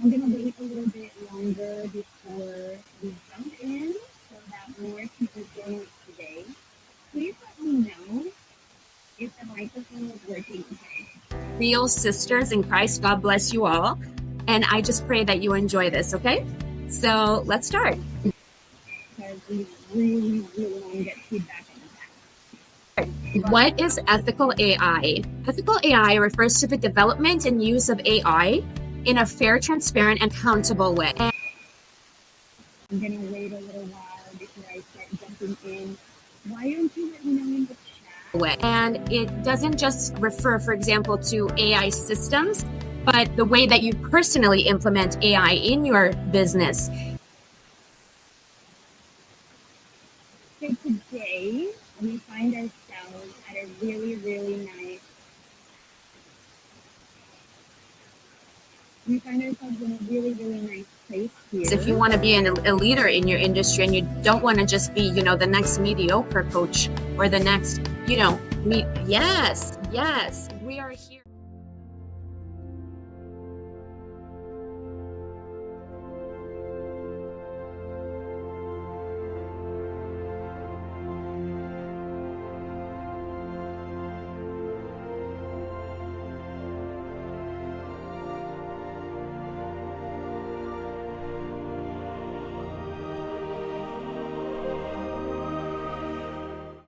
I'm gonna wait a little bit longer before we jump in so that more people join us today. Please let me know if the microphone is working okay. Real sisters in Christ, God bless you all. And I just pray that you enjoy this, okay? So let's start. Because we really want to get feedback on that. What is ethical AI? Ethical AI refers to the development and use of AI in a fair, transparent, and accountable way. I'm gonna wait a little while before I start jumping in. Why don't you let me know in the chat? And it doesn't just refer, for example, to AI systems, but the way that you personally implement AI in your business. So today, we find ourselves at a really nice. We find ourselves in a really nice place here. If you want to be a leader in your industry and you don't want to just be, the next mediocre coach or the next, yes, we are here.